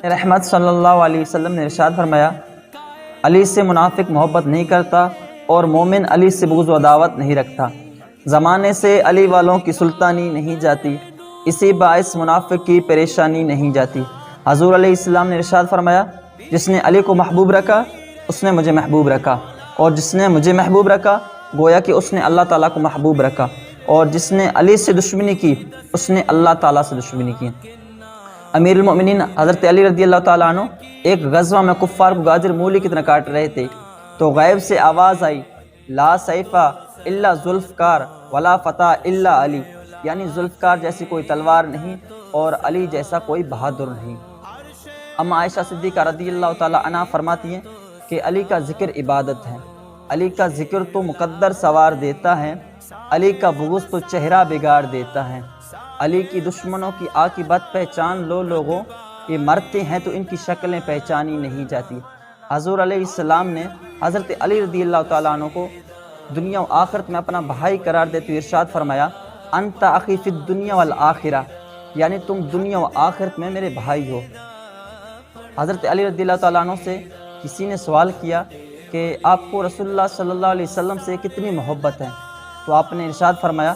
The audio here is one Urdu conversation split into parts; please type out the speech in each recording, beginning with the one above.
رحمت صلی اللہ علیہ وسلم نے ارشاد فرمایا، علی سے منافق محبت نہیں کرتا اور مومن علی سے بغض و عداوت نہیں رکھتا۔ زمانے سے علی والوں کی سلطانی نہیں جاتی، اسی باعث منافق کی پریشانی نہیں جاتی۔ حضور علیہ السلام نے ارشاد فرمایا، جس نے علی کو محبوب رکھا اس نے مجھے محبوب رکھا، اور جس نے مجھے محبوب رکھا گویا کہ اس نے اللہ تعالیٰ کو محبوب رکھا، اور جس نے علی سے دشمنی کی اس نے اللہ تعالیٰ سے دشمنی کی۔ امیر المؤمنین حضرت علی رضی اللہ تعالیٰ عنہ ایک غزوہ میں کفار کو گاجر مولی کی طرح کاٹ رہے تھے تو غیب سے آواز آئی، لا سیفا الا ذوالفقار ولا فتح الا علی، یعنی ذوالفقار جیسی کوئی تلوار نہیں اور علی جیسا کوئی بہادر نہیں۔ اما عائشہ صدیقہ رضی اللہ تعالیٰ عنہ فرماتی ہیں کہ علی کا ذکر عبادت ہے، علی کا ذکر تو مقدر سوار دیتا ہے، علی کا بغض تو چہرہ بگاڑ دیتا ہے۔ علی کی دشمنوں کی عاقبت پہچان لو لوگوں، یہ مرتے ہیں تو ان کی شکلیں پہچانی نہیں جاتی۔ حضور علیہ السلام نے حضرت علی رضی اللہ تعالیٰ عنہ کو دنیا و آخرت میں اپنا بھائی قرار دیتے ہوئے ارشاد فرمایا، انت اخی فی الدنیا والآخرہ، یعنی تم دنیا و آخرت میں میرے بھائی ہو۔ حضرت علی رضی اللہ تعالیٰ عنہ سے کسی نے سوال کیا کہ آپ کو رسول اللہ صلی اللہ علیہ وسلم سے کتنی محبت ہے، تو آپ نے ارشاد فرمایا،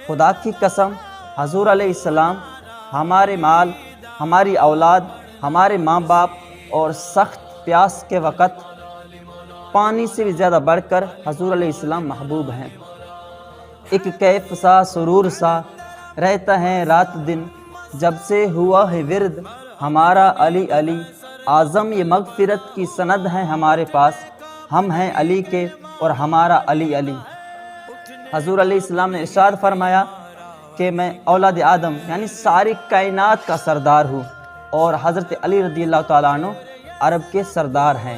خدا کی قسم حضور علیہ السلام ہمارے مال، ہماری اولاد، ہمارے ماں باپ اور سخت پیاس کے وقت پانی سے بھی زیادہ بڑھ کر حضور علیہ السلام محبوب ہیں۔ ایک کیف سا سرور سا رہتا ہے رات دن، جب سے ہوا ہے ورد ہمارا علی علی، اعظم یہ مغفرت کی سند ہے ہمارے پاس، ہم ہیں علی کے اور ہمارا علی علی۔ حضور علیہ السلام نے ارشاد فرمایا کہ میں اولاد آدم یعنی ساری کائنات کا سردار ہوں، اور حضرت علی رضی اللہ تعالیٰ عنہ عرب کے سردار ہیں۔